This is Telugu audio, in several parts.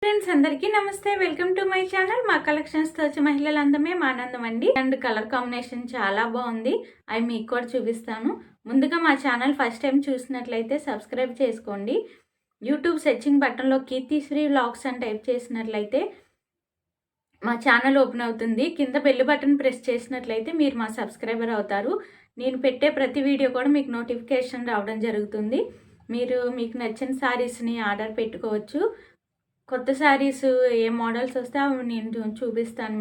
ఫ్రెండ్స్ అందరికీ నమస్తే. Welcome to my channel. మా కలెక్షన్స్తో వచ్చే మహిళల అందమే మా ఆనందం అండి. అండ్ కలర్ కాంబినేషన్ చాలా బాగుంది. అవి మీకు కూడా చూపిస్తాను. ముందుగా మా ఛానల్ ఫస్ట్ టైం చూసినట్లయితే సబ్స్క్రైబ్ చేసుకోండి. యూట్యూబ్ సెర్చింగ్ బటన్లో కీర్తిశ్రీ వ్లాగ్స్ అని టైప్ చేసినట్లయితే మా ఛానల్ ఓపెన్ అవుతుంది. కింద బెల్ బటన్ ప్రెస్ చేసినట్లయితే మీరు మా సబ్స్క్రైబర్ అవుతారు. నేను పెట్టే ప్రతి వీడియో కూడా మీకు నోటిఫికేషన్ రావడం జరుగుతుంది. మీకు నచ్చిన శారీస్ని ఆర్డర్ పెట్టుకోవచ్చు. కొత్త శారీస్ ఏ మోడల్స్ వస్తే అవి నేను చూపిస్తాను.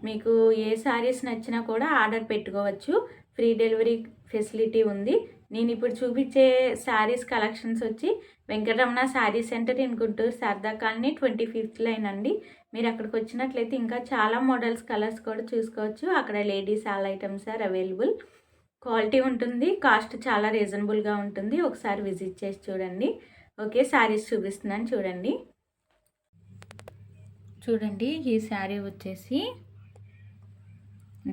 మీకు ఏ శారీస్ నచ్చినా కూడా ఆర్డర్ పెట్టుకోవచ్చు. ఫ్రీ డెలివరీ ఫెసిలిటీ ఉంది. నేను ఇప్పుడు చూపించే శారీస్ కలెక్షన్స్ వచ్చి Venkataramana sari centre in Guntur, Sharada colony, 25th line అండి. మీరు అక్కడికి వచ్చినట్లయితే ఇంకా చాలా మోడల్స్, కలర్స్ కూడా చూసుకోవచ్చు. అక్కడ ladies all items are available. Quality ఉంటుంది, కాస్ట్ చాలా రీజనబుల్గా ఉంటుంది. ఒకసారి విజిట్ చేసి చూడండి. ఓకే, శారీస్ చూపిస్తున్నాను చూడండి. ఈ శారీ వచ్చేసి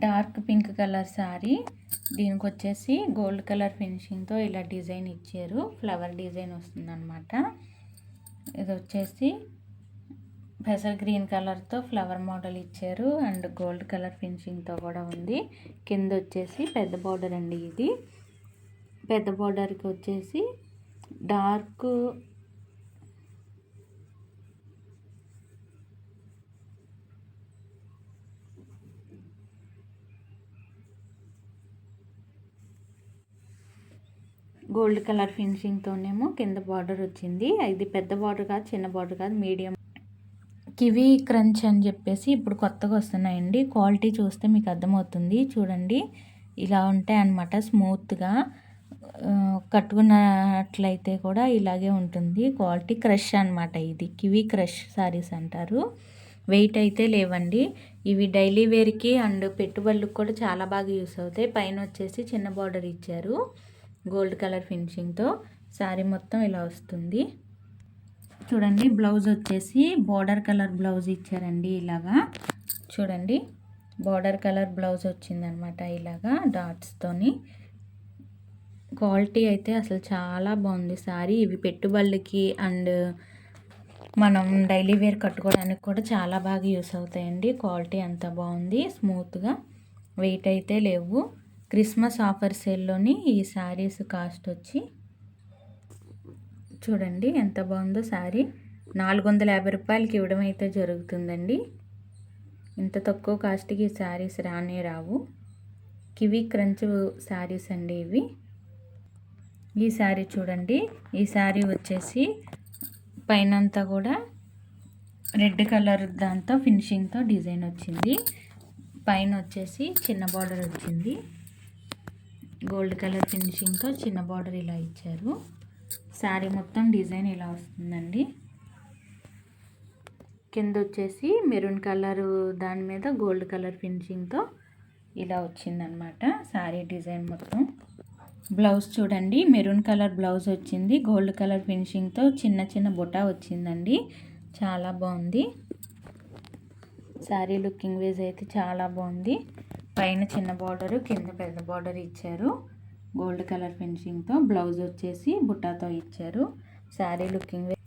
డార్క్ పింక్ కలర్ శారీ. దీనికి వచ్చేసి గోల్డ్ కలర్ ఫినిషింగ్తో ఇలా డిజైన్ ఇచ్చారు. ఫ్లవర్ డిజైన్ వస్తుందన్నమాట. ఇది వచ్చేసి పెసర్ గ్రీన్ కలర్తో ఫ్లవర్ మోడల్ ఇచ్చారు అండ్ గోల్డ్ కలర్ ఫినిషింగ్తో కూడా ఉంది. కింద వచ్చేసి పెద్ద బార్డర్ అండి. ఇది పెద్ద బార్డర్కి వచ్చేసి డార్క్ గోల్డ్ కలర్ ఫినిషింగ్తోనేమో కింద బార్డర్ వచ్చింది. ఇది పెద్ద బార్డర్ కాదు, చిన్న బార్డర్ కాదు, మీడియం. కివీ క్రంచ్ అని చెప్పేసి ఇప్పుడు కొత్తగా వస్తున్నాయండి. క్వాలిటీ చూస్తే మీకు అర్థమవుతుంది. చూడండి, ఇలా ఉంటాయి అన్నమాట. స్మూత్గా కట్టుకున్నట్లయితే కూడా ఇలాగే ఉంటుంది. క్వాలిటీ క్రష్ అనమాట. ఇది కివీ క్రష్ శారీస్ అంటారు. వెయిట్ అయితే లేవండి. ఇవి డైలీ వేర్కి అండ్ పెట్టుబడులకు కూడా చాలా బాగా యూస్ అవుతాయి. పైన వచ్చేసి చిన్న బార్డర్ ఇచ్చారు గోల్డ్ కలర్ ఫినిషింగ్తో. శారీ మొత్తం ఇలా వస్తుంది. చూడండి, బ్లౌజ్ వచ్చేసి బార్డర్ కలర్ బ్లౌజ్ ఇచ్చారండి. ఇలాగా చూడండి, బార్డర్ కలర్ బ్లౌజ్ వచ్చిందనమాట. ఇలాగా డాట్స్తోని. క్వాలిటీ అయితే అసలు చాలా బాగుంది శారీ. ఇవి పెట్టుబడులకి అండ్ మనం డైలీ వేర్ కట్టుకోవడానికి కూడా చాలా బాగా యూస్ అవుతాయండి. క్వాలిటీ అంత బాగుంది, స్మూత్గా. వెయిట్ అయితే లేవు. క్రిస్మస్ ఆఫర్ సేల్లోని ఈ శారీస్ కాస్ట్ వచ్చి చూడండి ఎంత బాగుందో. శారీ 450 రూపాయలకి ఇవ్వడం అయితే జరుగుతుందండి. ఇంత తక్కువ కాస్ట్కి ఈ శారీస్ రానే రావు. కివీ క్రంచ్ శారీస్ అండి ఇవి. ఈ శారీ చూడండి, ఈ శారీ వచ్చేసి పైనంతా కూడా రెడ్ కలర్ దాంతో ఫినిషింగ్తో డిజైన్ వచ్చింది. పైన వచ్చేసి చిన్న బార్డర్ వచ్చింది. గోల్డ్ కలర్ ఫినిషింగ్తో చిన్న బార్డర్ ఇలా ఇచ్చారు. శారీ మొత్తం డిజైన్ ఇలా వస్తుందండి. కింద వచ్చేసి మెరూన్ కలరు దాని మీద గోల్డ్ కలర్ ఫినిషింగ్తో ఇలా వచ్చిందనమాట శారీ డిజైన్ మొత్తం. బ్లౌజ్ చూడండి, మెరూన్ కలర్ బ్లౌజ్ వచ్చింది. గోల్డ్ కలర్ ఫినిషింగ్తో చిన్న చిన్న బుటా వచ్చిందండి. చాలా బాగుంది శారీ. లుకింగ్ వైజ్ అయితే చాలా బాగుంది. పైన చిన్న బార్డరు, కింద పెద్ద బార్డర్ ఇచ్చారు గోల్డ్ కలర్ ఫినిషింగ్తో. బ్లౌజ్ వచ్చేసి బుట్టాతో ఇచ్చారు. శారీ లుకింగ్ వైజ్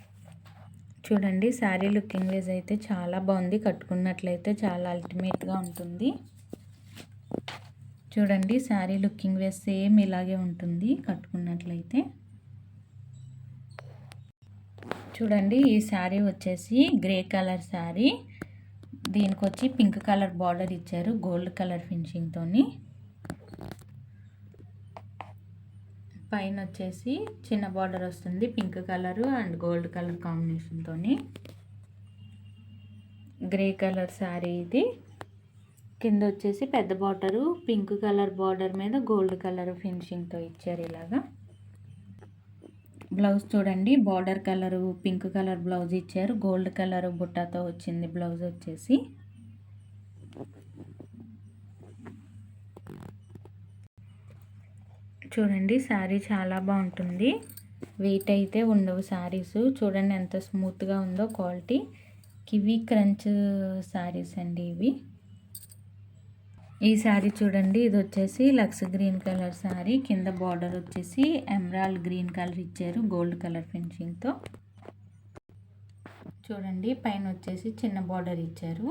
చూడండి, శారీ లుకింగ్ వైజ్ అయితే చాలా బాగుంది. కట్టుకున్నట్లయితే చాలా అల్టిమేట్గా ఉంటుంది. చూడండి, శారీ లుకింగ్ వైజ్ సేమ్ ఇలాగే ఉంటుంది కట్టుకున్నట్లయితే. చూడండి, ఈ శారీ వచ్చేసి గ్రే కలర్ శారీ. దీనికి వచ్చి పింక్ కలర్ బార్డర్ ఇచ్చారు గోల్డ్ కలర్ ఫినిషింగ్తోని. పైన వచ్చేసి చిన్న బార్డర్ వస్తుంది pink colour and gold colour కాంబినేషన్తోని. గ్రే కలర్ శారీ ఇది. కింద వచ్చేసి పెద్ద బార్డరు పింక్ కలర్ బార్డర్ మీద గోల్డ్ కలర్ ఫినిషింగ్తో ఇచ్చారు ఇలాగా. బ్లౌజ్ చూడండి, border colour pink colour blouse ఇచ్చారు. గోల్డ్ కలర్ బుట్టాతో వచ్చింది బ్లౌజ్ వచ్చేసి. చూడండి, శారీ చాలా బాగుంటుంది. వెయిట్ అయితే ఉండవు శారీస్. చూడండి ఎంత స్మూత్గా ఉందో క్వాలిటీ. కివీ క్రంచ్ శారీస్ అండి ఇవి. ఈ శారీ చూడండి, ఇది వచ్చేసి లక్స్ గ్రీన్ కలర్ శారీ. కింద బార్డర్ వచ్చేసి ఎమరాల్డ్ గ్రీన్ కలర్ ఇచ్చారు గోల్డ్ కలర్ ఫినిషింగ్తో. చూడండి పైన వచ్చేసి చిన్న బార్డర్ ఇచ్చారు,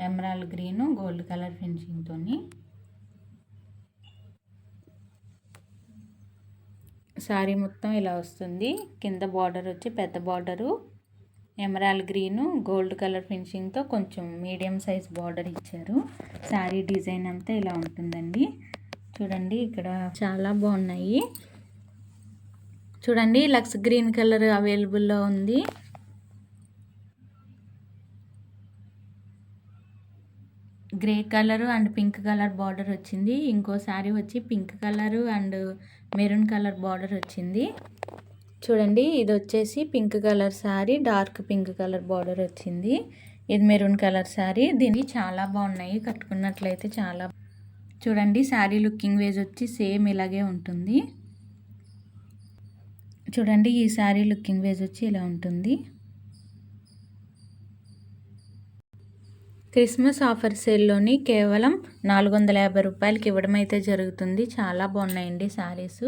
ఎమరాల్డ్ గ్రీన్ గోల్డ్ కలర్ ఫినిషింగ్తో. శారీ మొత్తం ఇలా వస్తుంది. కింద బార్డర్ వచ్చి పెద్ద border, emerald green gold colour ఫినిషింగ్తో కొంచెం మీడియం సైజ్ బార్డర్ ఇచ్చారు. శారీ డిజైన్ అంతా ఇలా ఉంటుందండి. చూడండి ఇక్కడ చాలా బాగున్నాయి. చూడండి లక్స్ గ్రీన్ కలర్ అవైలబుల్లో ఉంది. Grey colour and pink colour border వచ్చింది. ఇంకో శారీ వచ్చి pink colour and maroon colour border వచ్చింది. చూడండి ఇది వచ్చేసి pink colour sari, dark pink colour border వచ్చింది. ఇది మెరూన్ కలర్ శారీ. దీన్ని చాలా బాగున్నాయి, కట్టుకున్నట్లయితే చాలా. చూడండి శారీ లుకింగ్ వేజ్ వచ్చి సేమ్ ఇలాగే ఉంటుంది. చూడండి ఈ శారీ లుకింగ్ వేజ్ వచ్చి ఇలా ఉంటుంది. క్రిస్మస్ ఆఫర్ సేల్లోని కేవలం 450 రూపాయలకి ఇవ్వడం అయితే జరుగుతుంది. చాలా బాగున్నాయండి శారీస్.